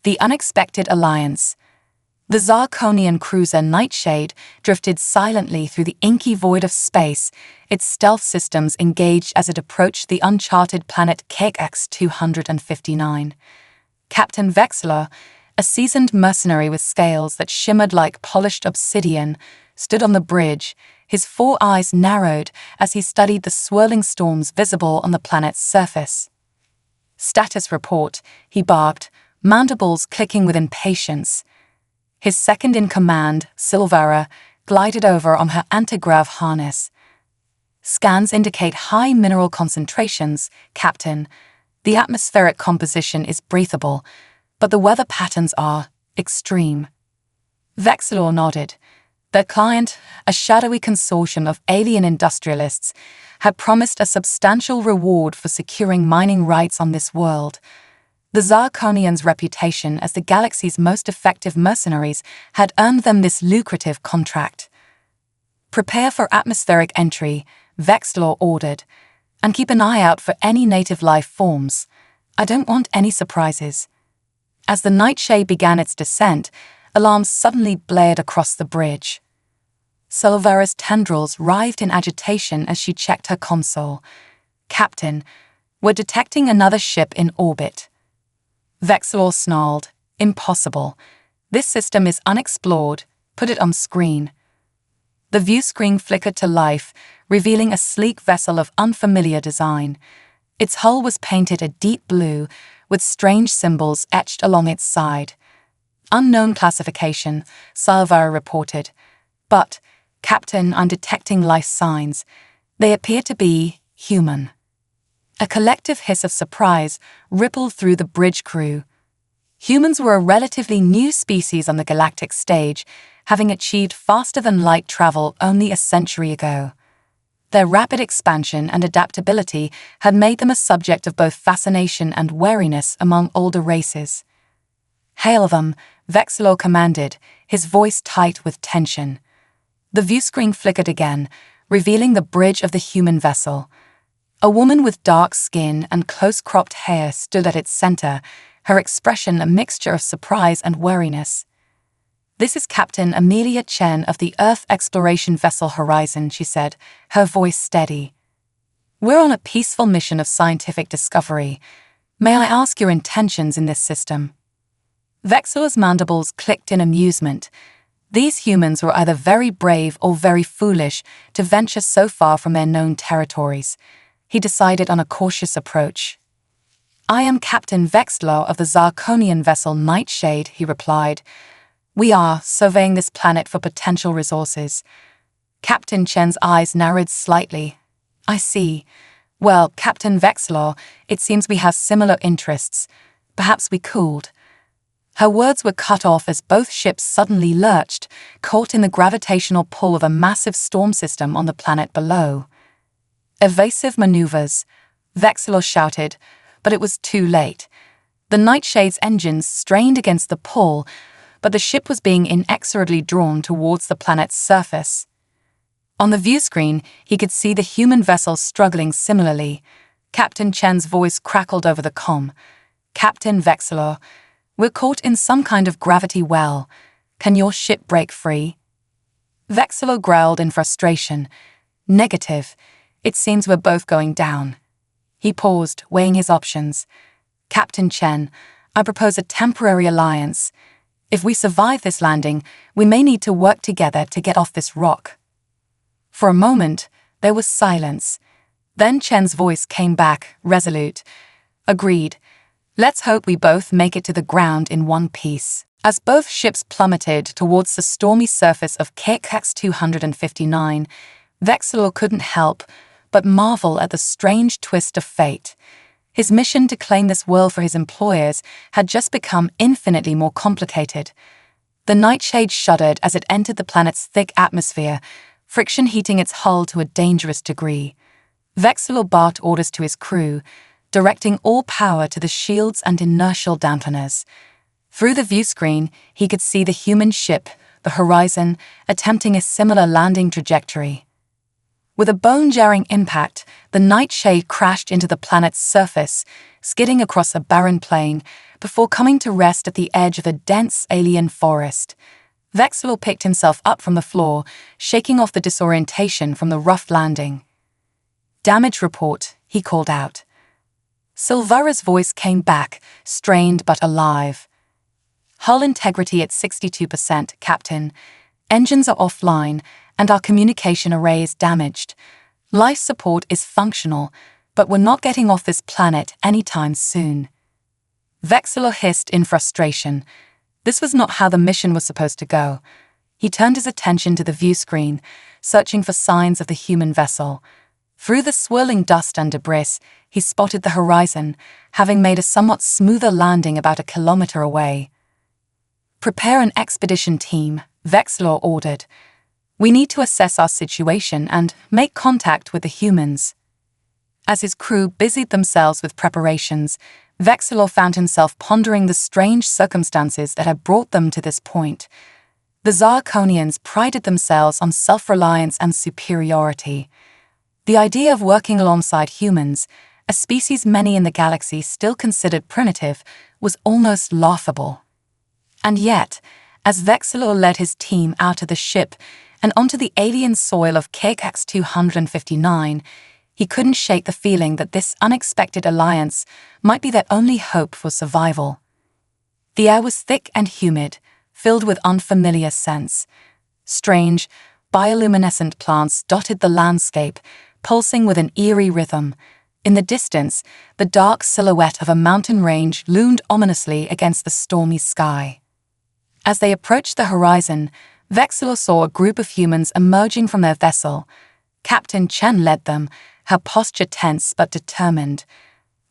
The unexpected alliance. The Zarkonian cruiser Nightshade drifted silently through the inky void of space, its stealth systems engaged as it approached the uncharted planet KX-259. Captain Vexler, a seasoned mercenary with scales that shimmered like polished obsidian, stood on the bridge, his 4 eyes narrowed as he studied the swirling storms visible on the planet's surface. "Status report," he barked, mandibles clicking with impatience. His second-in-command, Silvara, glided over on her antigrav harness. "Scans indicate high mineral concentrations, Captain. The atmospheric composition is breathable, but the weather patterns are extreme." Vexilor nodded. Their client, a shadowy consortium of alien industrialists, had promised a substantial reward for securing mining rights on this world. The Zarkonians' reputation as the galaxy's most effective mercenaries had earned them this lucrative contract. "Prepare for atmospheric entry," Vexilor ordered, "and keep an eye out for any native life forms. I don't want any surprises." As the Nightshade began its descent, alarms suddenly blared across the bridge. Silvera's tendrils writhed in agitation as she checked her console. "Captain, we're detecting another ship in orbit." Vexilor snarled, "Impossible. This system is unexplored. Put it on screen." The view screen flickered to life, revealing a sleek vessel of unfamiliar design. Its hull was painted a deep blue, with strange symbols etched along its side. "Unknown classification," Silvera reported. "But, Captain, I'm detecting life signs. They appear to be human." A collective hiss of surprise rippled through the bridge crew. Humans were a relatively new species on the galactic stage, having achieved faster-than-light travel only a century ago. Their rapid expansion and adaptability had made them a subject of both fascination and wariness among older races. "Hail them," Vexilor commanded, his voice tight with tension. The view screen flickered again, revealing the bridge of the human vessel. A woman with dark skin and close-cropped hair stood at its center, her expression a mixture of surprise and wariness. "This is Captain Amelia Chen of the Earth exploration vessel Horizon," she said, her voice steady. "We're on a peaceful mission of scientific discovery. May I ask your intentions in this system?" Vexilor's mandibles clicked in amusement. These humans were either very brave or very foolish to venture so far from their known territories. He decided on a cautious approach. "I am Captain Vexilor of the Zarkonian vessel Nightshade," he replied. "We are surveying this planet for potential resources." Captain Chen's eyes narrowed slightly. "I see. Well, Captain Vexilor, it seems we have similar interests. Perhaps we could." Her words were cut off as both ships suddenly lurched, caught in the gravitational pull of a massive storm system on the planet below. "Evasive maneuvers," Vexilor shouted, but it was too late. The Nightshade's engines strained against the pull, but the ship was being inexorably drawn towards the planet's surface. On the view screen, he could see the human vessel struggling similarly. Captain Chen's voice crackled over the comm. "Captain Vexilor, we're caught in some kind of gravity well. Can your ship break free?" Vexilor growled in frustration. "Negative. It seems we're both going down." He paused, weighing his options. "Captain Chen, I propose a temporary alliance. If we survive this landing, we may need to work together to get off this rock." For a moment, there was silence. Then Chen's voice came back, resolute. "Agreed. Let's hope we both make it to the ground in one piece." As both ships plummeted towards the stormy surface of KX-259, Vexilor couldn't help but marvel at the strange twist of fate. His mission to claim this world for his employers had just become infinitely more complicated. The Nightshade shuddered as it entered the planet's thick atmosphere, friction heating its hull to a dangerous degree. Vexilor barked orders to his crew, directing all power to the shields and inertial dampeners. Through the view screen, he could see the human ship, the Horizon, attempting a similar landing trajectory. With a bone-jarring impact, the Nightshade crashed into the planet's surface, skidding across a barren plain, before coming to rest at the edge of a dense alien forest. Vexilor picked himself up from the floor, shaking off the disorientation from the rough landing. "Damage report," he called out. Silvera's voice came back, strained but alive. "Hull integrity at 62%, Captain. Engines are offline, and our communication array is damaged. Life support is functional, but we're not getting off this planet anytime soon." Vexilor hissed in frustration. This was not how the mission was supposed to go. He turned his attention to the view screen, searching for signs of the human vessel. Through the swirling dust and debris, he spotted the horizon, having made a somewhat smoother landing about a kilometer away. "Prepare an expedition team," Vexilor ordered. "We need to assess our situation and make contact with the humans." As his crew busied themselves with preparations, Vexilor found himself pondering the strange circumstances that had brought them to this point. The Zarkonians prided themselves on self-reliance and superiority. The idea of working alongside humans, a species many in the galaxy still considered primitive, was almost laughable. And yet, as Vexilor led his team out of the ship and onto the alien soil of KX 259, he couldn't shake the feeling that this unexpected alliance might be their only hope for survival. The air was thick and humid, filled with unfamiliar scents. Strange, bioluminescent plants dotted the landscape, pulsing with an eerie rhythm. In the distance, the dark silhouette of a mountain range loomed ominously against the stormy sky. As they approached the horizon, Vexilor saw a group of humans emerging from their vessel. Captain Chen led them, her posture tense but determined.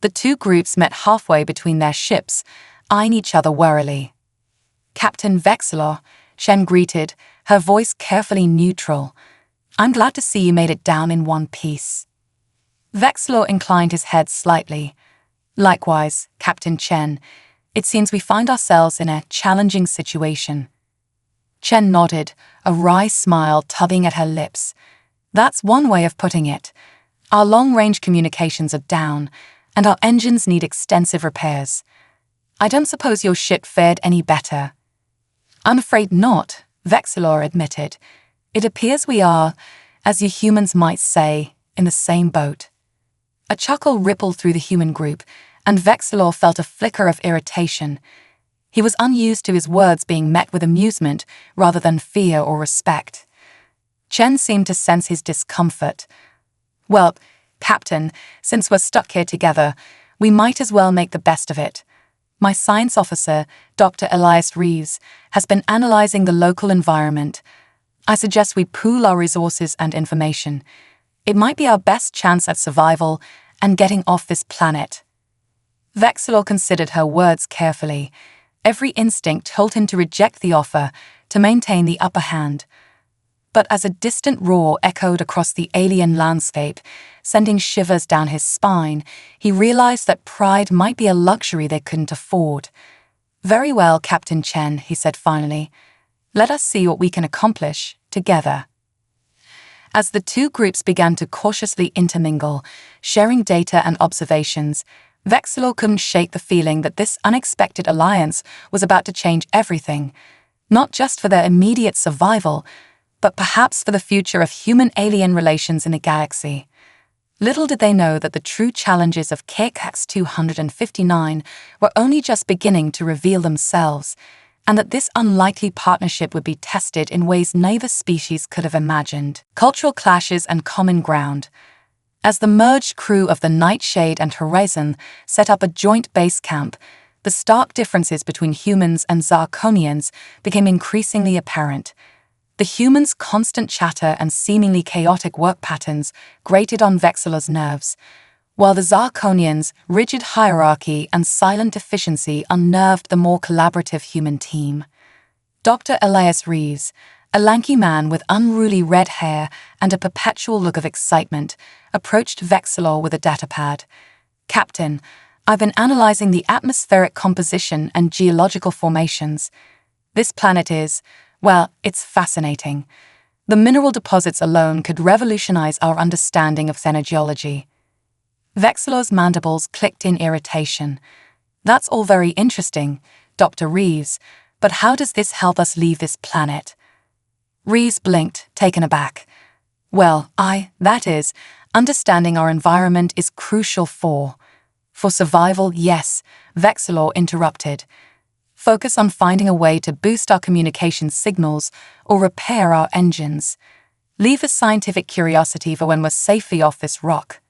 The two groups met halfway between their ships, eyeing each other warily. "Captain Vexilor," Chen greeted, her voice carefully neutral. "I'm glad to see you made it down in one piece." Vexilor inclined his head slightly. "Likewise, Captain Chen. It seems we find ourselves in a challenging situation." Chen nodded, a wry smile tugging at her lips. "That's one way of putting it. Our long-range communications are down, and our engines need extensive repairs. I don't suppose your ship fared any better." "I'm afraid not," Vexilor admitted. "It appears we are, as you humans might say, in the same boat." A chuckle rippled through the human group, and Vexilor felt a flicker of irritation. He was unused to his words being met with amusement rather than fear or respect. Chen seemed to sense his discomfort. "Well, Captain, since we're stuck here together, we might as well make the best of it. My science officer, Dr. Elias Reeves, has been analyzing the local environment. I suggest we pool our resources and information. It might be our best chance at survival and getting off this planet." Vexilor considered her words carefully. Every instinct told him to reject the offer, to maintain the upper hand. But as a distant roar echoed across the alien landscape, sending shivers down his spine, he realized that pride might be a luxury they couldn't afford. "Very well, Captain Chen," he said finally. "Let us see what we can accomplish together." As the two groups began to cautiously intermingle, sharing data and observations, Vexilor couldn't shake the feeling that this unexpected alliance was about to change everything, not just for their immediate survival, but perhaps for the future of human-alien relations in the galaxy. Little did they know that the true challenges of KX 259 were only just beginning to reveal themselves, and that this unlikely partnership would be tested in ways neither species could have imagined. Cultural clashes and common ground. As the merged crew of the Nightshade and Horizon set up a joint base camp, the stark differences between humans and Zarkonians became increasingly apparent. The humans' constant chatter and seemingly chaotic work patterns grated on Vexilor's nerves, while the Zarkonians' rigid hierarchy and silent efficiency unnerved the more collaborative human team. Dr. Elias Reeves, a lanky man with unruly red hair and a perpetual look of excitement, approached Vexilor with a datapad. "Captain, I've been analyzing the atmospheric composition and geological formations. This planet is, well, it's fascinating. The mineral deposits alone could revolutionize our understanding of xenogeology." Vexilor's mandibles clicked in irritation. That's all very interesting, Dr. Reeves, but how does this help us leave this planet? Reeves blinked, taken aback. Well, that is, understanding our environment is crucial for survival, yes, Vexilor interrupted. Focus on finding a way to boost our communication signals or repair our engines. Leave the scientific curiosity for when we're safely off this rock.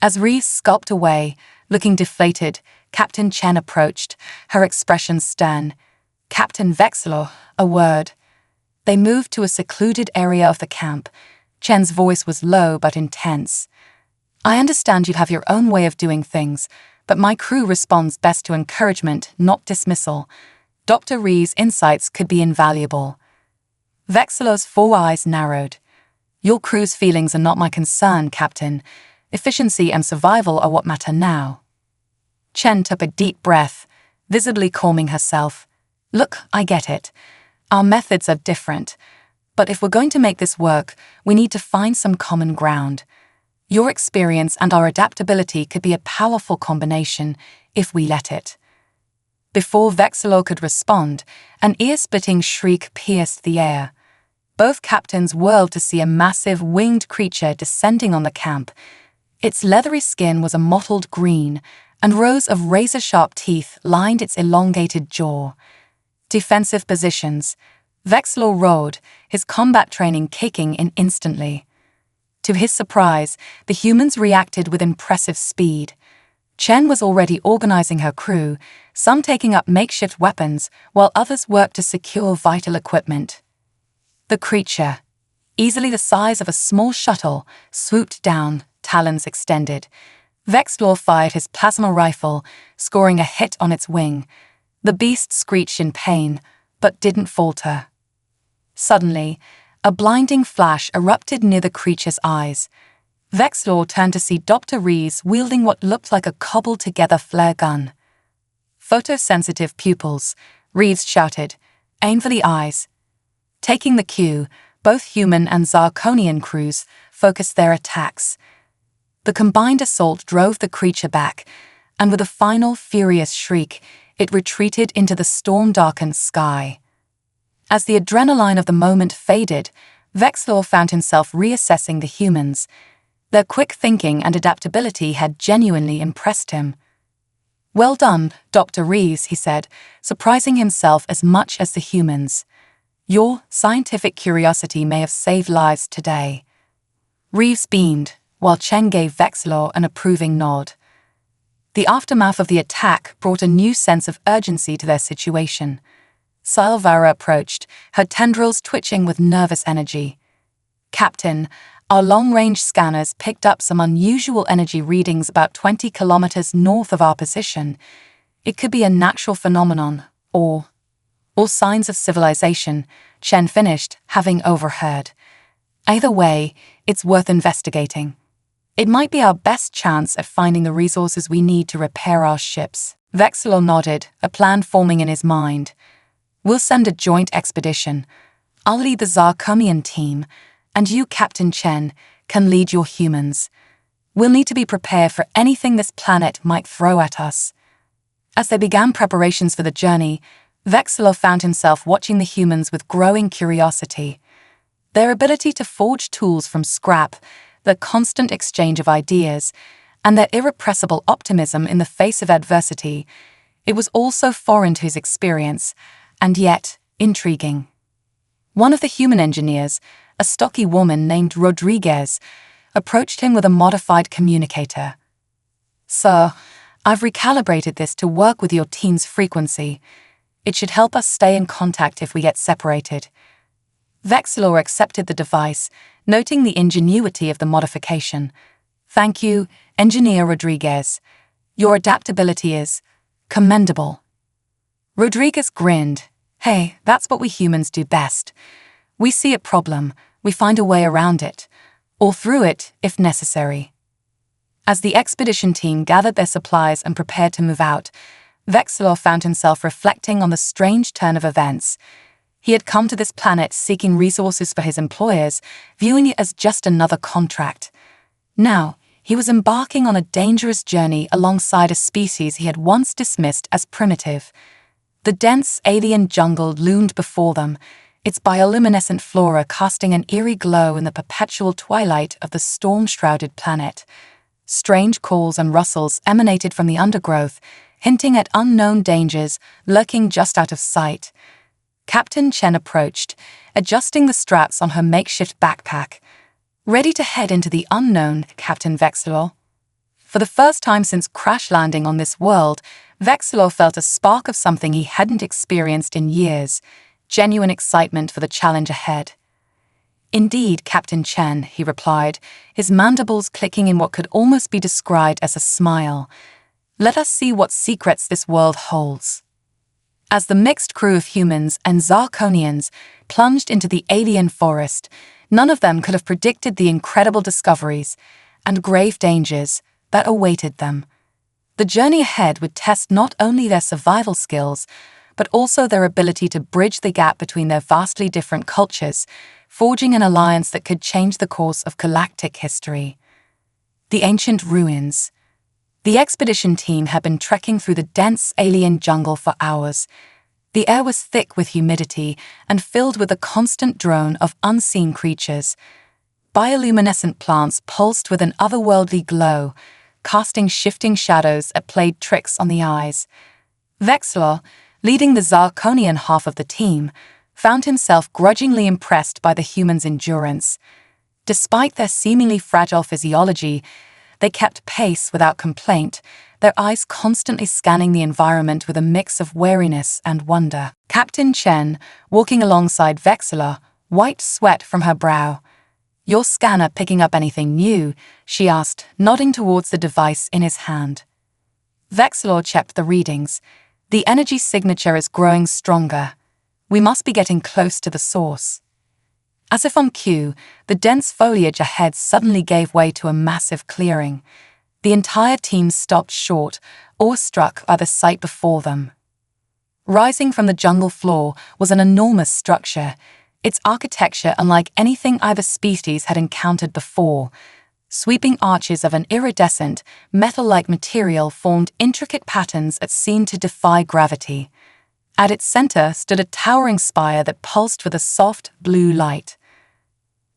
As Reeves skulked away, looking deflated, Captain Chen approached, her expression stern. Captain Vexilor, a word. They moved to a secluded area of the camp. Chen's voice was low but intense. I understand you have your own way of doing things, but my crew responds best to encouragement, not dismissal. Dr. Reeves' insights could be invaluable. Vexilor's 4 eyes narrowed. Your crew's feelings are not my concern, Captain. Efficiency and survival are what matter now. Chen took a deep breath, visibly calming herself. Look, I get it. Our methods are different. But if we're going to make this work, we need to find some common ground. Your experience and our adaptability could be a powerful combination if we let it. Before Vexilor could respond, an ear-splitting shriek pierced the air. Both captains whirled to see a massive winged creature descending on the camp. Its leathery skin was a mottled green, and rows of razor-sharp teeth lined its elongated jaw. Defensive positions. Vexilor roared, his combat training kicking in instantly. To his surprise, the humans reacted with impressive speed. Chen was already organizing her crew, some taking up makeshift weapons, while others worked to secure vital equipment. The creature, easily the size of a small shuttle, swooped down, talons extended. Vexilor fired his plasma rifle, scoring a hit on its wing. The beast screeched in pain, but didn't falter. Suddenly, a blinding flash erupted near the creature's eyes. Vexilor turned to see Dr. Reeves wielding what looked like a cobbled-together flare gun. Photosensitive pupils, Reeves shouted. Aim for the eyes. Taking the cue, both human and Zarkonian crews focused their attacks. The combined assault drove the creature back, and with a final furious shriek, it retreated into the storm-darkened sky. As the adrenaline of the moment faded, Vexilor found himself reassessing the humans. Their quick thinking and adaptability had genuinely impressed him. Well done, Dr. Reeves, he said, surprising himself as much as the humans. Your scientific curiosity may have saved lives today. Reeves beamed, while Chen gave Vexilor an approving nod. The aftermath of the attack brought a new sense of urgency to their situation. Silvara approached, her tendrils twitching with nervous energy. Captain, our long-range scanners picked up some unusual energy readings about 20 kilometers north of our position. It could be a natural phenomenon, or signs of civilization, Chen finished, having overheard. Either way, it's worth investigating. It might be our best chance at finding the resources we need to repair our ships. Vexilor nodded, a plan forming in his mind. We'll send a joint expedition. I'll lead the Zarkonian team, and you, Captain Chen, can lead your humans. We'll need to be prepared for anything this planet might throw at us. As they began preparations for the journey, Vexilor found himself watching the humans with growing curiosity. Their ability to forge tools from scrap, their constant exchange of ideas, and their irrepressible optimism in the face of adversity, it was all so foreign to his experience, and yet intriguing. One of the human engineers, a stocky woman named Rodriguez, approached him with a modified communicator. Sir, I've recalibrated this to work with your team's frequency. It should help us stay in contact if we get separated. Vexilor accepted the device, noting the ingenuity of the modification. Thank you, Engineer Rodriguez. Your adaptability is commendable. Rodriguez grinned. Hey, that's what we humans do best. We see a problem, we find a way around it, or through it if necessary. As the expedition team gathered their supplies and prepared to move out, Vexilor found himself reflecting on the strange turn of events. He had come to this planet seeking resources for his employers, viewing it as just another contract. Now, He was embarking on a dangerous journey alongside a species he had once dismissed as primitive. The dense alien jungle loomed before them, its bioluminescent flora casting an eerie glow in the perpetual twilight of the storm-shrouded planet. Strange calls and rustles emanated from the undergrowth, hinting at unknown dangers lurking just out of sight. Captain Chen approached, adjusting the straps on her makeshift backpack. Ready to head into the unknown, Captain Vexilor? For the first time since crash landing on this world, Vexilor felt a spark of something he hadn't experienced in years, genuine excitement for the challenge ahead. Indeed, Captain Chen, he replied, his mandibles clicking in what could almost be described as a smile. Let us see what secrets this world holds. As the mixed crew of humans and Zarkonians plunged into the alien forest, none of them could have predicted the incredible discoveries and grave dangers that awaited them. The journey ahead would test not only their survival skills, but also their ability to bridge the gap between their vastly different cultures, forging an alliance that could change the course of galactic history. The ancient ruins. The expedition team had been trekking through the dense alien jungle for hours. The air was thick with humidity and filled with the constant drone of unseen creatures. Bioluminescent plants pulsed with an otherworldly glow, casting shifting shadows that played tricks on the eyes. Vexilor, leading the Zarkonian half of the team, found himself grudgingly impressed by the humans' endurance. Despite their seemingly fragile physiology, they kept pace without complaint, their eyes constantly scanning the environment with a mix of wariness and wonder. Captain Chen, walking alongside Vexilor, wiped sweat from her brow. "Your scanner picking up anything new?" she asked, nodding towards the device in his hand. Vexilor checked the readings. "The energy signature is growing stronger. We must be getting close to the source." As if on cue, the dense foliage ahead suddenly gave way to a massive clearing. The entire team stopped short, awestruck by the sight before them. Rising from the jungle floor was an enormous structure, its architecture unlike anything either species had encountered before. Sweeping arches of an iridescent, metal-like material formed intricate patterns that seemed to defy gravity. At its center stood a towering spire that pulsed with a soft, blue light.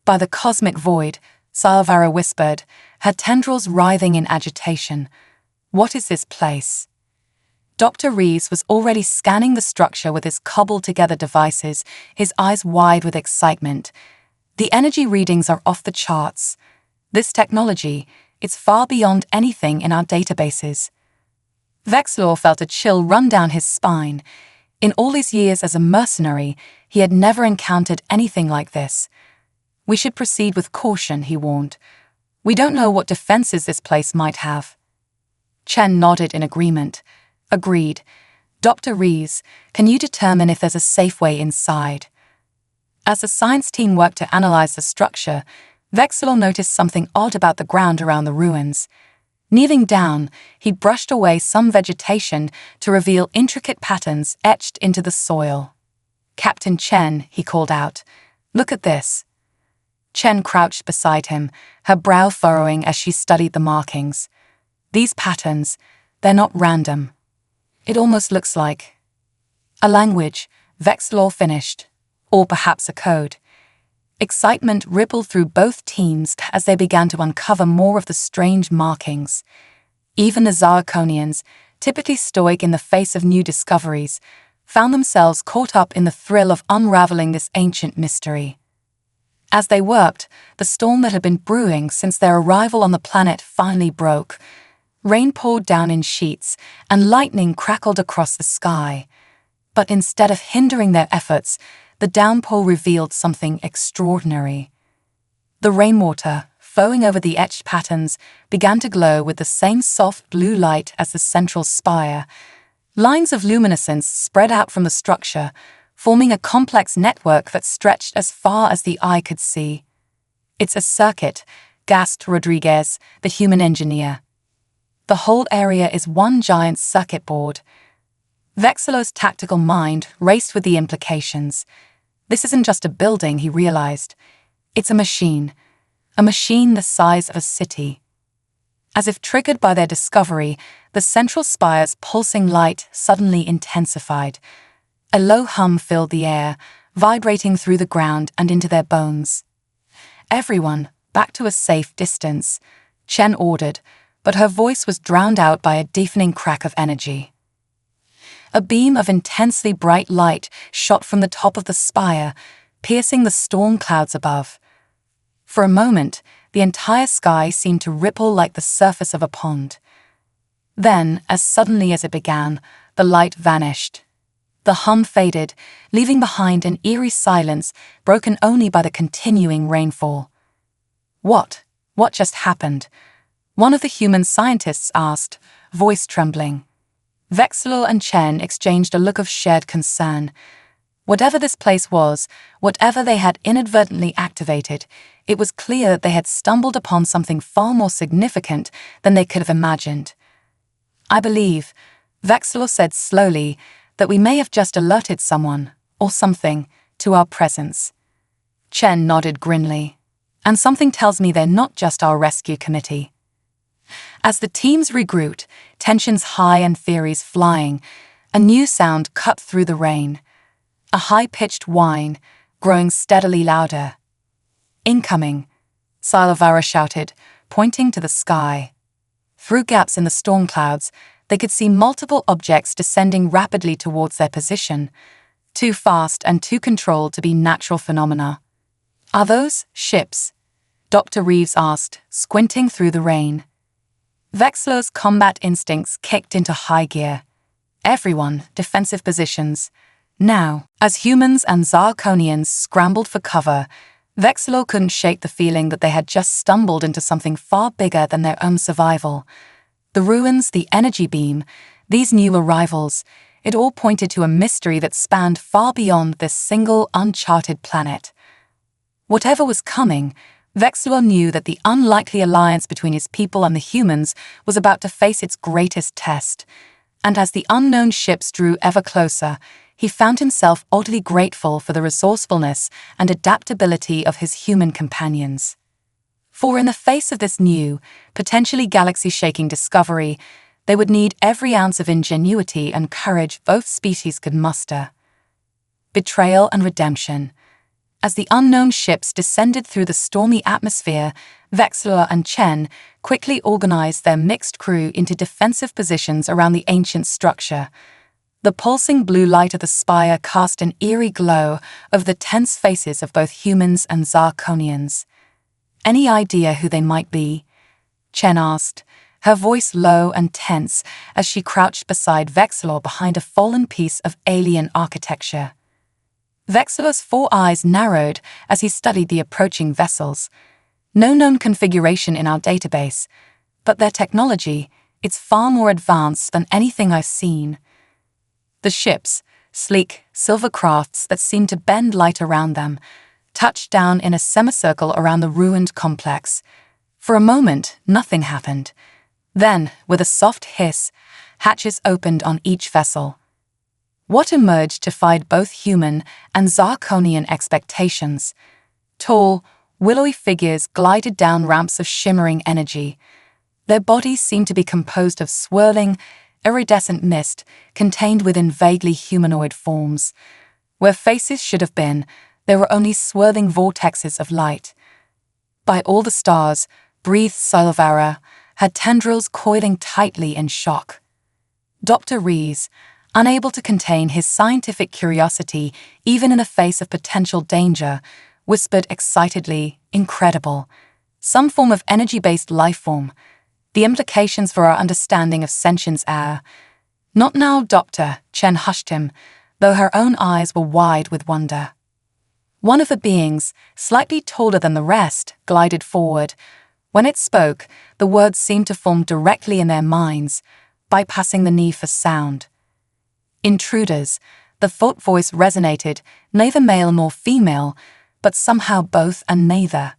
"By the cosmic void," Salvara whispered, her tendrils writhing in agitation. "What is this place?" Dr. Rees was already scanning the structure with his cobbled-together devices, his eyes wide with excitement. "The energy readings are off the charts. This technology, it's far beyond anything in our databases." Vexilor felt a chill run down his spine. In all his years as a mercenary, he had never encountered anything like this. "We should proceed with caution," he warned. "We don't know what defenses this place might have." Chen nodded in agreement. "Agreed. Dr. Rees, can you determine if there's a safe way inside?" As the science team worked to analyze the structure, Vexilor noticed something odd about the ground around the ruins. Kneeling down, he brushed away some vegetation to reveal intricate patterns etched into the soil. "Captain Chen," he called out, "look at this." Chen crouched beside him, her brow furrowing as she studied the markings. "These patterns, they're not random. It almost looks like a language," Vexilor finished, "or perhaps a code." Excitement rippled through both teams as they began to uncover more of the strange markings. Even the Zarkonians, typically stoic in the face of new discoveries, found themselves caught up in the thrill of unraveling this ancient mystery. As they worked, the storm that had been brewing since their arrival on the planet finally broke. Rain poured down in sheets, and lightning crackled across the sky. But instead of hindering their efforts, the downpour revealed something extraordinary. The rainwater, flowing over the etched patterns, began to glow with the same soft blue light as the central spire. Lines of luminescence spread out from the structure, forming a complex network that stretched as far as the eye could see. "It's a circuit," gasped Rodriguez, the human engineer. "The whole area is one giant circuit board." Vexilor's tactical mind raced with the implications. This isn't just a building, he realized. It's a machine the size of a city. As if triggered by their discovery, the central spire's pulsing light suddenly intensified. A low hum filled the air, vibrating through the ground and into their bones. "Everyone, back to a safe distance," Chen ordered, but her voice was drowned out by a deafening crack of energy. A beam of intensely bright light shot from the top of the spire, piercing the storm clouds above. For a moment, the entire sky seemed to ripple like the surface of a pond. Then, as suddenly as it began, the light vanished. The hum faded, leaving behind an eerie silence broken only by the continuing rainfall. What just happened?" one of the human scientists asked, voice trembling. Vexilor and Chen exchanged a look of shared concern. Whatever this place was, whatever they had inadvertently activated, it was clear that they had stumbled upon something far more significant than they could have imagined. "I believe," Vexilor said slowly, "that we may have just alerted someone, or something, to our presence." Chen nodded grimly. "And something tells me they're not just our rescue committee." As the teams regrouped, tensions high and theories flying, a new sound cut through the rain. A high-pitched whine, growing steadily louder. "Incoming," Silavara shouted, pointing to the sky. Through gaps in the storm clouds, they could see multiple objects descending rapidly towards their position, too fast and too controlled to be natural phenomena. "Are those ships?" Dr. Reeves asked, squinting through the rain. Vexilor's combat instincts kicked into high gear. Everyone, defensive positions. Now, as humans and Zarkonians scrambled for cover, Vexilor couldn't shake the feeling that they had just stumbled into something far bigger than their own survival. The ruins, the energy beam, these new arrivals, it all pointed to a mystery that spanned far beyond this single, uncharted planet. Whatever was coming, Vexilor knew that the unlikely alliance between his people and the humans was about to face its greatest test. And as the unknown ships drew ever closer, he found himself oddly grateful for the resourcefulness and adaptability of his human companions. For in the face of this new, potentially galaxy-shaking discovery, they would need every ounce of ingenuity and courage both species could muster. Betrayal and redemption. As the unknown ships descended through the stormy atmosphere, Vexilor and Chen quickly organized their mixed crew into defensive positions around the ancient structure. The pulsing blue light of the spire cast an eerie glow over the tense faces of both humans and Zarkonians. "Any idea who they might be?" Chen asked, her voice low and tense as she crouched beside Vexilor behind a fallen piece of alien architecture. Vexilor's 4 eyes narrowed as he studied the approaching vessels. "No known configuration in our database, but their technology, it's far more advanced than anything I've seen." The ships, sleek, silver crafts that seemed to bend light around them, touched down in a semicircle around the ruined complex. For a moment, nothing happened. Then, with a soft hiss, hatches opened on each vessel. What emerged defied both human and Zarkonian expectations. Tall, willowy figures glided down ramps of shimmering energy. Their bodies seemed to be composed of swirling, iridescent mist contained within vaguely humanoid forms. Where faces should have been, there were only swirling vortexes of light. "By all the stars," breathed Silavara, her tendrils coiling tightly in shock. Dr. Rees, unable to contain his scientific curiosity even in the face of potential danger, whispered excitedly, "Incredible. Some form of energy-based life form. The implications for our understanding of sentience are—" "Not now, Doctor," Chen hushed him, though her own eyes were wide with wonder. One of the beings, slightly taller than the rest, glided forward. When it spoke, the words seemed to form directly in their minds, bypassing the need for sound. "Intruders," the thought voice resonated, neither male nor female, but somehow both and neither.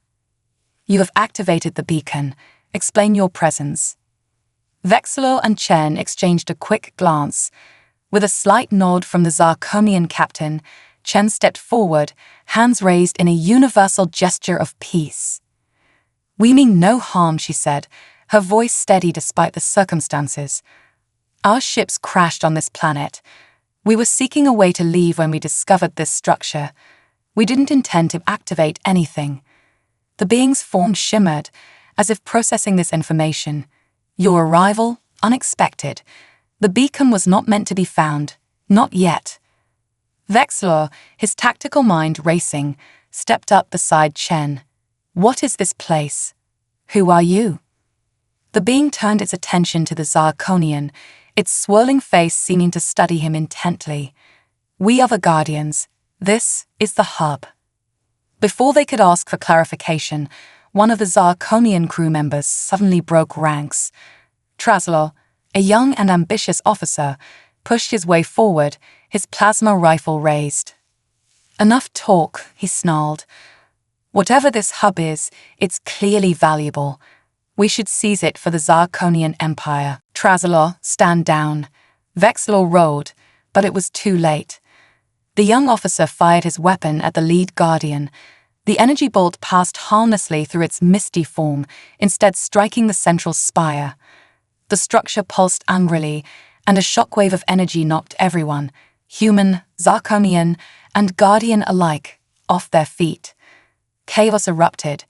"You have activated the beacon. Explain your presence." Vexilor and Chen exchanged a quick glance. With a slight nod from the Zarkonian captain, Chen stepped forward, hands raised in a universal gesture of peace. "We mean no harm," she said, her voice steady despite the circumstances. "Our ships crashed on this planet. We were seeking a way to leave when we discovered this structure. We didn't intend to activate anything." The being's form shimmered, as if processing this information. "Your arrival, unexpected. The beacon was not meant to be found, not yet." Vexler, his tactical mind racing, stepped up beside Chen. "What is this place? Who are you?" The being turned its attention to the Zirconian, its swirling face seeming to study him intently. "We are the Guardians. This is the hub." Before they could ask for clarification, one of the Zirconian crew members suddenly broke ranks. Trazlar, a young and ambitious officer, pushed his way forward, his plasma rifle raised. "Enough talk," he snarled. "Whatever this hub is, it's clearly valuable. We should seize it for the Zirconian Empire." "Trazlar, stand down." Vexler roared, but it was too late. The young officer fired his weapon at the lead Guardian. The energy bolt passed harmlessly through its misty form, instead striking the central spire. The structure pulsed angrily, and a shockwave of energy knocked everyone, human, Zirconian, and Guardian alike, off their feet. Chaos erupted.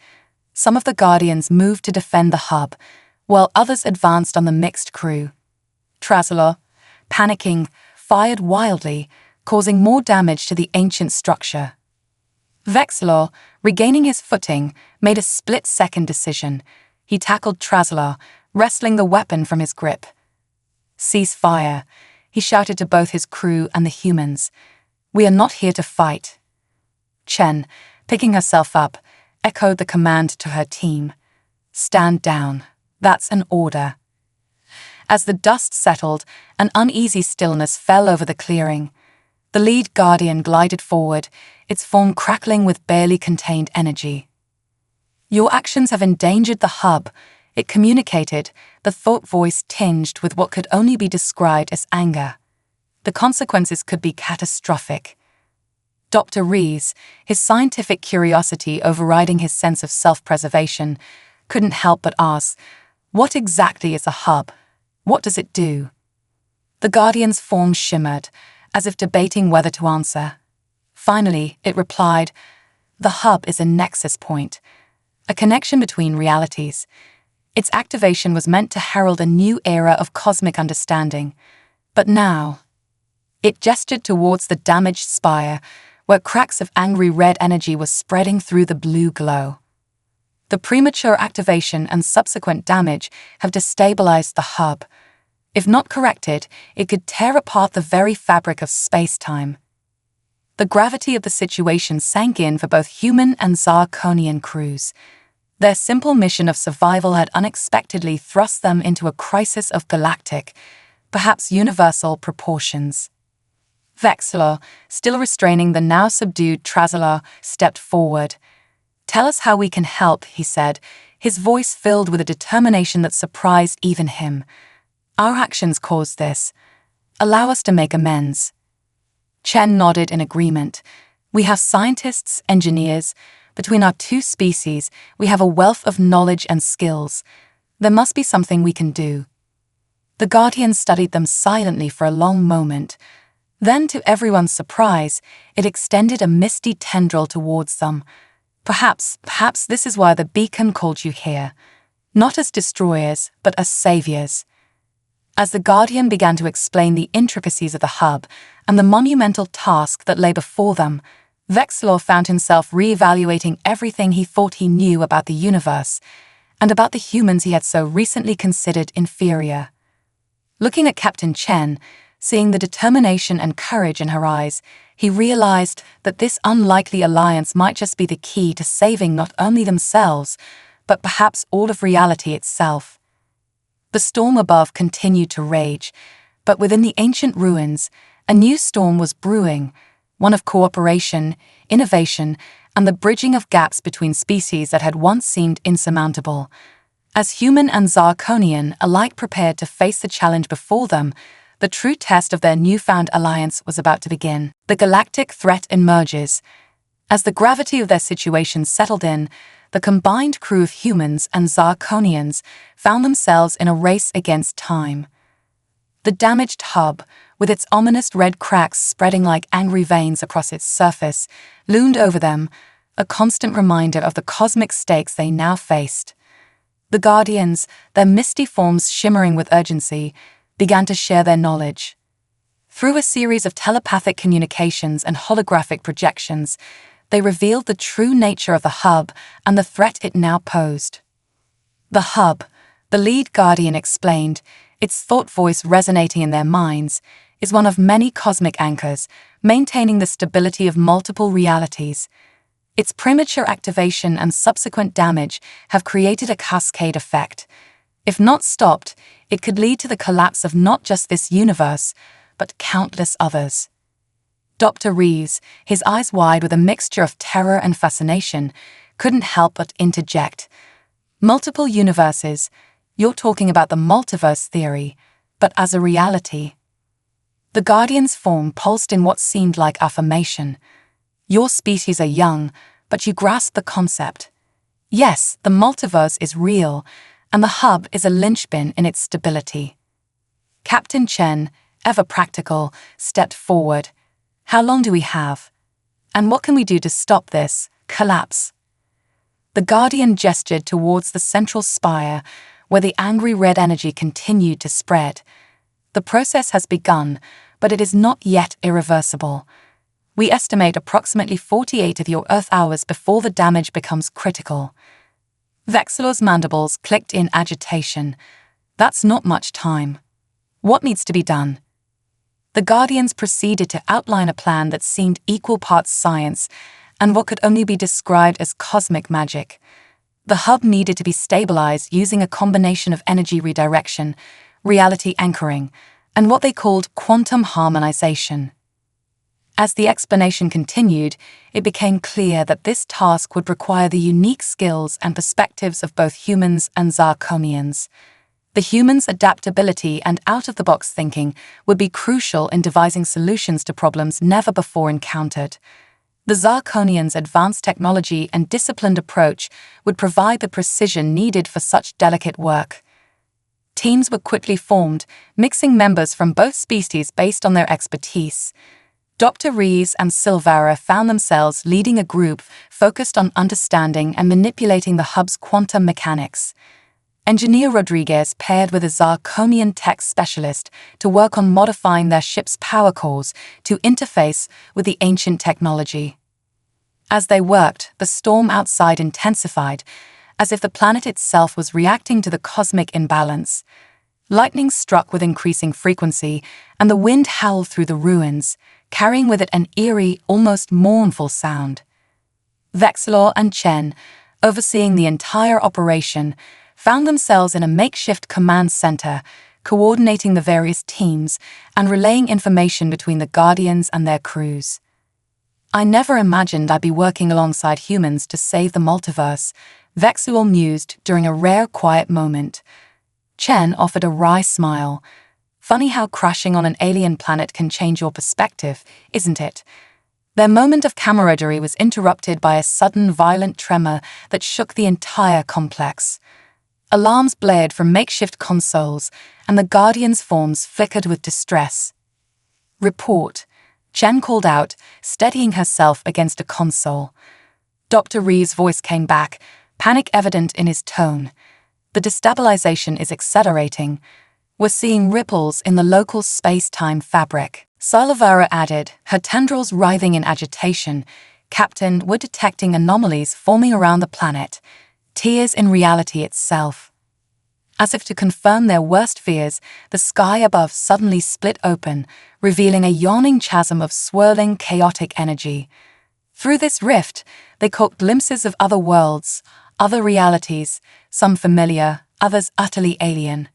Some of the Guardians moved to defend the hub, while others advanced on the mixed crew. Trazlar, panicking, fired wildly, causing more damage to the ancient structure. Vexler, regaining his footing, made a split-second decision. He tackled Trazlar, wresting the weapon from his grip. "Cease fire," he shouted to both his crew and the humans. "We are not here to fight." Chen, picking herself up, echoed the command to her team. "Stand down. That's an order." As the dust settled, an uneasy stillness fell over the clearing. The lead Guardian glided forward, its form crackling with barely contained energy. "Your actions have endangered the hub," it communicated, the thought voice tinged with what could only be described as anger. "The consequences could be catastrophic." Dr. Rees, his scientific curiosity overriding his sense of self-preservation, couldn't help but ask, "What exactly is a hub? What does it do?" The Guardian's form shimmered, as if debating whether to answer. Finally, it replied, "The hub is a nexus point, a connection between realities. Its activation was meant to herald a new era of cosmic understanding. But now..." It gestured towards the damaged spire, where cracks of angry red energy were spreading through the blue glow. "The premature activation and subsequent damage have destabilized the hub. If not corrected, it could tear apart the very fabric of space-time." The gravity of the situation sank in for both human and Zirconian crews. Their simple mission of survival had unexpectedly thrust them into a crisis of galactic, perhaps universal proportions. Vexler, still restraining the now subdued Trazlar, stepped forward. "Tell us how we can help," he said, his voice filled with a determination that surprised even him. "Our actions caused this. Allow us to make amends." Chen nodded in agreement. "We have scientists, engineers. Between our two species, we have a wealth of knowledge and skills. There must be something we can do." The Guardian studied them silently for a long moment. Then, to everyone's surprise, it extended a misty tendril towards them. Perhaps this is why the beacon called you here. Not as destroyers, but as saviors." As the Guardian began to explain the intricacies of the hub and the monumental task that lay before them, Vexler found himself re-evaluating everything he thought he knew about the universe and about the humans he had so recently considered inferior. Looking at Captain Chen, seeing the determination and courage in her eyes, he realized that this unlikely alliance might just be the key to saving not only themselves, but perhaps all of reality itself. The storm above continued to rage, but within the ancient ruins, a new storm was brewing, one of cooperation, innovation, and the bridging of gaps between species that had once seemed insurmountable. As human and Zirconian alike prepared to face the challenge before them, the true test of their newfound alliance was about to begin. The galactic threat emerges. As the gravity of their situation settled in, the combined crew of humans and Zarkonians found themselves in a race against time. The damaged hub, with its ominous red cracks spreading like angry veins across its surface, loomed over them, a constant reminder of the cosmic stakes they now faced. The Guardians, their misty forms shimmering with urgency, began to share their knowledge. Through a series of telepathic communications and holographic projections, they revealed the true nature of the hub and the threat it now posed. The hub, the lead Guardian explained, its thought voice resonating in their minds, is one of many cosmic anchors, maintaining the stability of multiple realities. Its premature activation and subsequent damage have created a cascade effect. If not stopped, it could lead to the collapse of not just this universe, but countless others. Dr. Reeves, his eyes wide with a mixture of terror and fascination, couldn't help but interject. Multiple universes, you're talking about the multiverse theory, but as a reality. The Guardian's form pulsed in what seemed like affirmation. Your species are young, but you grasp the concept. Yes, the multiverse is real, and the hub is a linchpin in its stability. Captain Chen, ever practical, stepped forward. How long do we have? And what can we do to stop this collapse? The Guardian gestured towards the central spire, where the angry red energy continued to spread. The process has begun, but it is not yet irreversible. We estimate approximately 48 of your Earth hours before the damage becomes critical. Vexilor's mandibles clicked in agitation. That's not much time. What needs to be done? The Guardians proceeded to outline a plan that seemed equal parts science and what could only be described as cosmic magic. The hub needed to be stabilized using a combination of energy redirection, reality anchoring, and what they called quantum harmonization. As the explanation continued, it became clear that this task would require the unique skills and perspectives of both humans and Zarkonians. The humans' adaptability and out-of-the-box thinking would be crucial in devising solutions to problems never before encountered. The Zarkonians' advanced technology and disciplined approach would provide the precision needed for such delicate work. Teams were quickly formed, mixing members from both species based on their expertise. Dr. Reeves and Silvera found themselves leading a group focused on understanding and manipulating the hub's quantum mechanics. Engineer Rodriguez paired with a Zarkonian tech specialist to work on modifying their ship's power cores to interface with the ancient technology. As they worked, the storm outside intensified, as if the planet itself was reacting to the cosmic imbalance. Lightning struck with increasing frequency, and the wind howled through the ruins, carrying with it an eerie, almost mournful sound. Vexilor and Chen, overseeing the entire operation, found themselves in a makeshift command center, coordinating the various teams and relaying information between the Guardians and their crews. I never imagined I'd be working alongside humans to save the multiverse, Vexilor mused during a rare quiet moment. Chen offered a wry smile. Funny how crashing on an alien planet can change your perspective, isn't it? Their moment of camaraderie was interrupted by a sudden violent tremor that shook the entire complex. Alarms blared from makeshift consoles, and the Guardians' forms flickered with distress. Report, Chen called out, steadying herself against a console. Dr. Reeves' voice came back, panic evident in his tone. The destabilization is accelerating. We're seeing ripples in the local space-time fabric. Silvera added, her tendrils writhing in agitation. Captain, we're detecting anomalies forming around the planet. Tears in reality itself. As if to confirm their worst fears, the sky above suddenly split open, revealing a yawning chasm of swirling, chaotic energy. Through this rift, they caught glimpses of other worlds, other realities, some familiar, others utterly alien.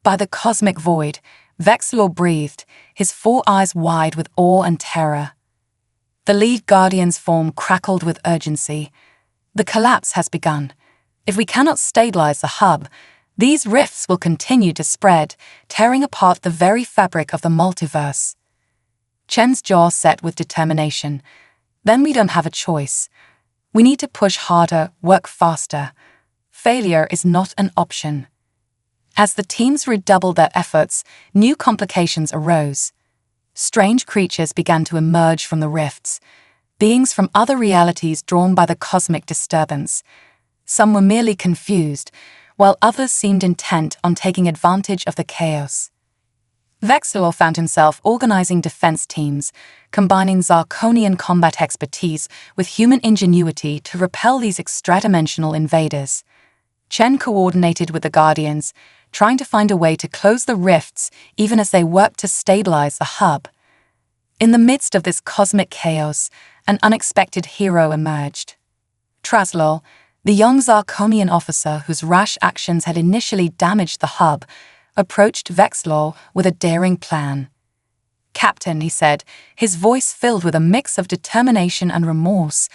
By the cosmic void, Vexilor breathed, his four eyes wide with awe and terror. The lead Guardian's form crackled with urgency. The collapse has begun. If we cannot stabilize the hub, these rifts will continue to spread, tearing apart the very fabric of the multiverse. Chen's jaw set with determination. Then we don't have a choice. We need to push harder, work faster. Failure is not an option. As the teams redoubled their efforts, new complications arose. Strange creatures began to emerge from the rifts, beings from other realities drawn by the cosmic disturbance. Some were merely confused, while others seemed intent on taking advantage of the chaos. Vexilor found himself organizing defense teams, combining Zarkonian combat expertise with human ingenuity to repel these extradimensional invaders. Chen coordinated with the Guardians, trying to find a way to close the rifts even as they worked to stabilize the hub. In the midst of this cosmic chaos, an unexpected hero emerged. Traslor, the young Zarkonian officer whose rash actions had initially damaged the hub, approached Vexilor with a daring plan. "Captain," he said, his voice filled with a mix of determination and remorse,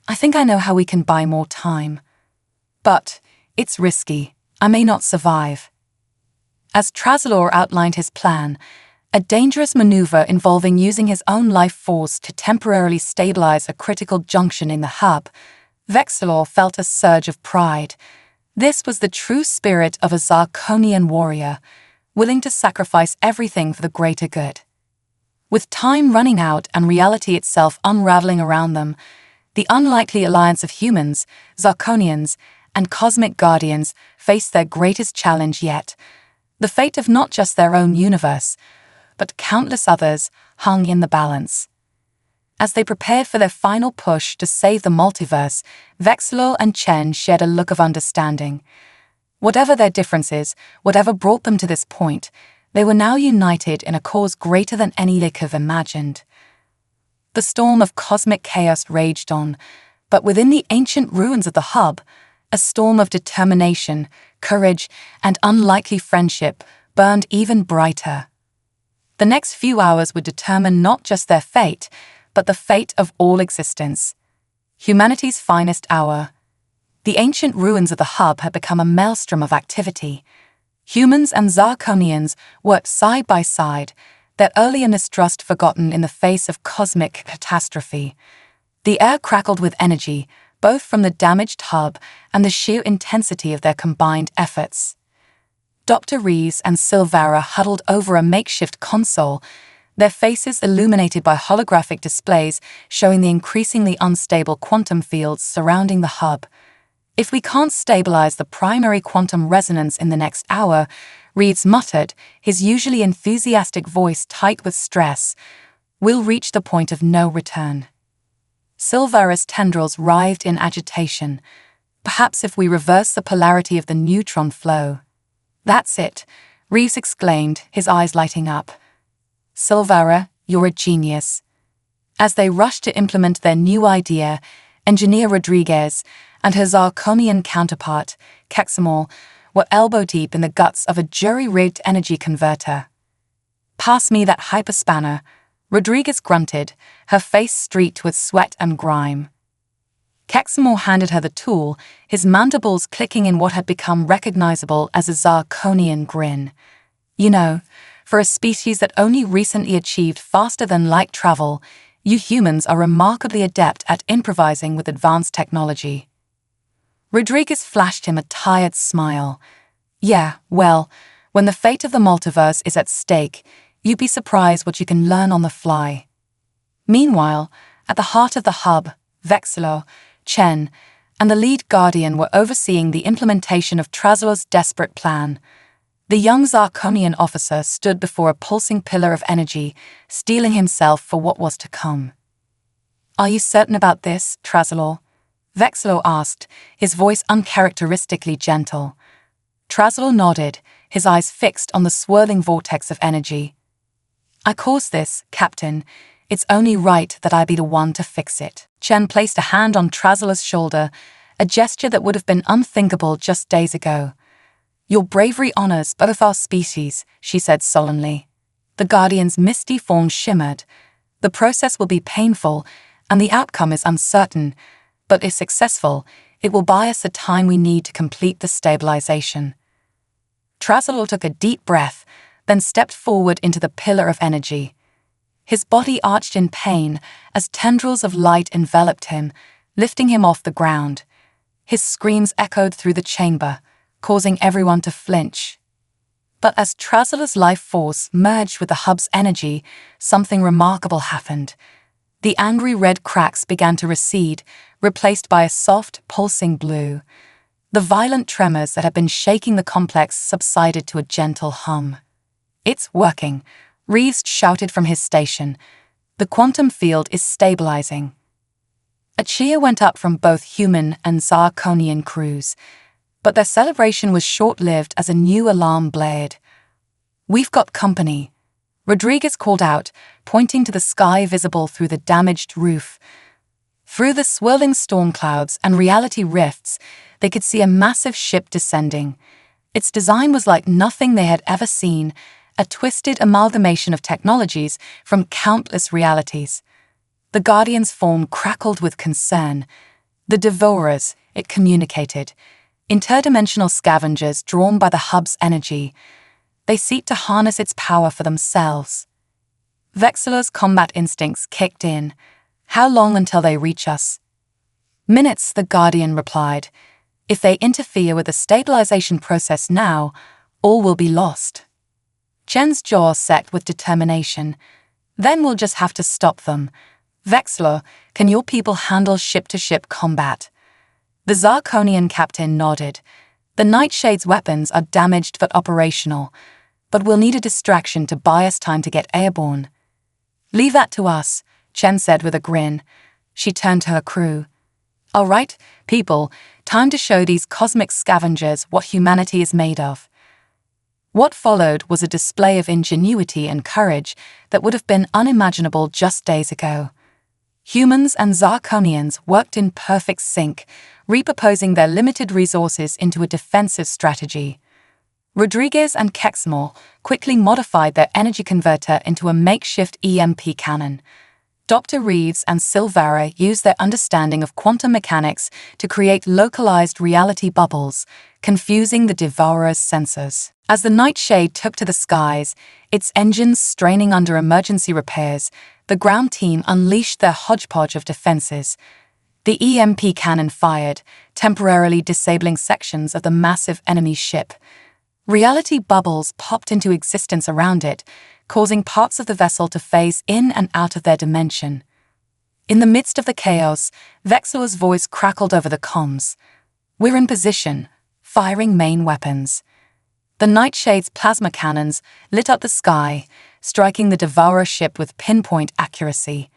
"I think I know how we can buy more time. But it's risky. I may not survive." As Traslor outlined his plan, a dangerous maneuver involving using his own life force to temporarily stabilize a critical junction in the hub, Vexilor felt a surge of pride. This was the true spirit of a Zarkonian warrior, willing to sacrifice everything for the greater good. With time running out and reality itself unraveling around them, the unlikely alliance of humans, Zarkonians, and cosmic guardians faced their greatest challenge yet. The fate of not just their own universe, but countless others hung in the balance. As they prepared for their final push to save the multiverse, Vexilor and Chen shared a look of understanding. Whatever their differences, whatever brought them to this point, they were now united in a cause greater than any they could have imagined. The storm of cosmic chaos raged on, but within the ancient ruins of the hub, a storm of determination, courage, and unlikely friendship burned even brighter. The next few hours would determine not just their fate, but the fate of all existence. Humanity's finest hour. The ancient ruins of the hub had become a maelstrom of activity. Humans and Zarkonians worked side by side, their earlier mistrust forgotten in the face of cosmic catastrophe. The air crackled with energy, both from the damaged hub and the sheer intensity of their combined efforts. Dr. Rees and Silvara huddled over a makeshift console, their faces illuminated by holographic displays showing the increasingly unstable quantum fields surrounding the hub. "If we can't stabilize the primary quantum resonance in the next hour," Rees muttered, his usually enthusiastic voice tight with stress, "we'll reach the point of no return." Silvara's tendrils writhed in agitation. "Perhaps if we reverse the polarity of the neutron flow." "That's it," Reeves exclaimed, his eyes lighting up. "Silvara, you're a genius." As they rushed to implement their new idea, Engineer Rodriguez and her Zarkonian counterpart, Kexamol, were elbow-deep in the guts of a jury-rigged energy converter. "Pass me that hyperspanner," Rodriguez grunted, her face streaked with sweat and grime. Kexamol handed her the tool, his mandibles clicking in what had become recognizable as a Zarkonian grin. "You know, for a species that only recently achieved faster-than-light travel, you humans are remarkably adept at improvising with advanced technology." Rodriguez flashed him a tired smile. "Yeah, well, when the fate of the multiverse is at stake, you'd be surprised what you can learn on the fly." Meanwhile, at the heart of the hub, Vexilor, Chen, and the lead guardian were overseeing the implementation of Traslor's desperate plan. The young Zarkonian officer stood before a pulsing pillar of energy, steeling himself for what was to come. "Are you certain about this, Traslor?" Vexilor asked, his voice uncharacteristically gentle. Traslor nodded, his eyes fixed on the swirling vortex of energy. "I caused this, Captain. It's only right that I be the one to fix it." Chen placed a hand on Traslor's shoulder, a gesture that would have been unthinkable just days ago. "Your bravery honors both our species," she said solemnly. The Guardian's misty form shimmered. "The process will be painful, and the outcome is uncertain, but if successful, it will buy us the time we need to complete the stabilization." Traslor took a deep breath, then stepped forward into the pillar of energy. His body arched in pain as tendrils of light enveloped him, lifting him off the ground. His screams echoed through the chamber, causing everyone to flinch. But as Trazela's life force merged with the hub's energy, something remarkable happened. The angry red cracks began to recede, replaced by a soft, pulsing blue. The violent tremors that had been shaking the complex subsided to a gentle hum. "It's working," Reeves shouted from his station. "The quantum field is stabilizing." A cheer went up from both human and Zarkonian crews, but their celebration was short-lived as a new alarm blared. "We've got company," Rodriguez called out, pointing to the sky visible through the damaged roof. Through the swirling storm clouds and reality rifts, they could see a massive ship descending. Its design was like nothing they had ever seen, a twisted amalgamation of technologies from countless realities. The Guardian's form crackled with concern. The Devourers, it communicated, interdimensional scavengers drawn by the hub's energy. They seek to harness its power for themselves. Vexilor's combat instincts kicked in. "How long until they reach us?" "Minutes," the Guardian replied. "If they interfere with the stabilization process now, all will be lost." Chen's jaw set with determination. "Then we'll just have to stop them. Vexilor, can your people handle ship-to-ship combat?" The Zarkonian captain nodded. "The Nightshade's weapons are damaged but operational, but we'll need a distraction to buy us time to get airborne." "Leave that to us," Chen said with a grin. She turned to her crew. "All right, people, time to show these cosmic scavengers what humanity is made of." What followed was a display of ingenuity and courage that would have been unimaginable just days ago. Humans and Zarkonians worked in perfect sync, repurposing their limited resources into a defensive strategy. Rodriguez and Kexmore quickly modified their energy converter into a makeshift EMP cannon. Dr. Reeves and Silvera used their understanding of quantum mechanics to create localized reality bubbles, confusing the Devourer's sensors. As the Nightshade took to the skies, its engines straining under emergency repairs, the ground team unleashed their hodgepodge of defenses. The EMP cannon fired, temporarily disabling sections of the massive enemy ship. Reality bubbles popped into existence around it, causing parts of the vessel to phase in and out of their dimension. In the midst of the chaos, Vexilor's voice crackled over the comms. "We're in position, firing main weapons." The Nightshade's plasma cannons lit up the sky, striking the Devourer ship with pinpoint accuracy.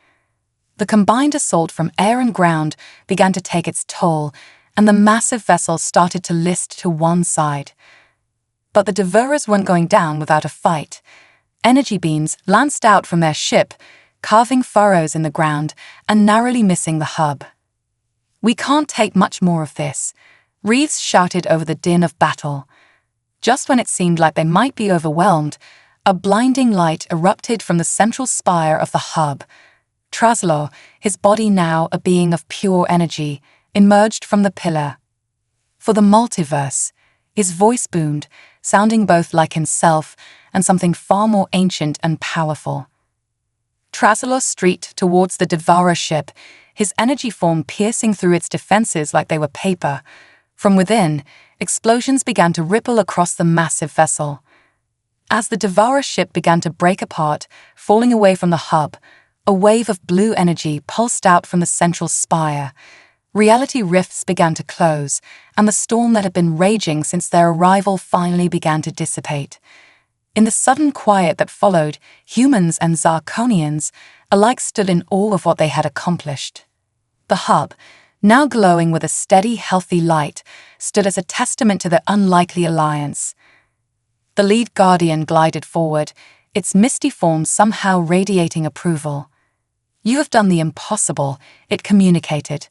The combined assault from air and ground began to take its toll, and the massive vessel started to list to one side. But the Devourers weren't going down without a fight. Energy beams lanced out from their ship, carving furrows in the ground and narrowly missing the hub. "We can't take much more of this," Reeves shouted over the din of battle. Just when it seemed like they might be overwhelmed, a blinding light erupted from the central spire of the hub. Trazelo, his body now a being of pure energy, emerged from the pillar. "For the multiverse," his voice boomed, sounding both like himself and something far more ancient and powerful. Trazelo streaked towards the Devourer ship, his energy form piercing through its defenses like they were paper. From within, explosions began to ripple across the massive vessel. As the Devourer ship began to break apart, falling away from the hub, a wave of blue energy pulsed out from the central spire. Reality rifts began to close, and the storm that had been raging since their arrival finally began to dissipate. In the sudden quiet that followed, humans and Zarkonians alike stood in awe of what they had accomplished. The hub, now glowing with a steady, healthy light, stood as a testament to the unlikely alliance. The lead Guardian glided forward, its misty form somehow radiating approval. "You have done the impossible," it communicated.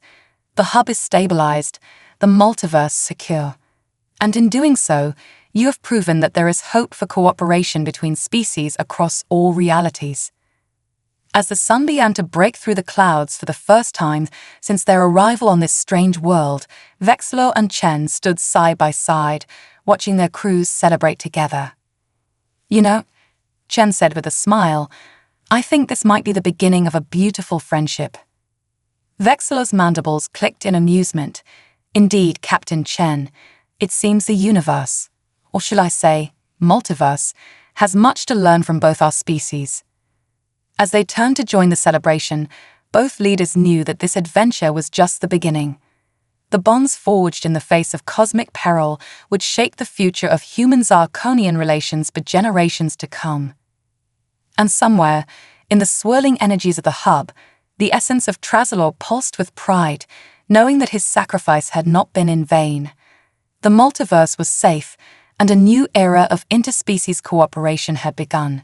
"The hub is stabilized, the multiverse secure. And in doing so, you have proven that there is hope for cooperation between species across all realities." As the sun began to break through the clouds for the first time since their arrival on this strange world, Vexilor and Chen stood side by side, watching their crews celebrate together. "You know," Chen said with a smile, "I think this might be the beginning of a beautiful friendship." Vexillo's mandibles clicked in amusement. Indeed, Captain Chen, it seems the universe, or shall I say, multiverse, has much to learn from both our species. As they turned to join the celebration, both leaders knew that this adventure was just the beginning. The bonds forged in the face of cosmic peril would shape the future of human-Zarkonian relations for generations to come. And somewhere, in the swirling energies of the hub, the essence of Trazalor pulsed with pride, knowing that his sacrifice had not been in vain. The multiverse was safe, and a new era of interspecies cooperation had begun.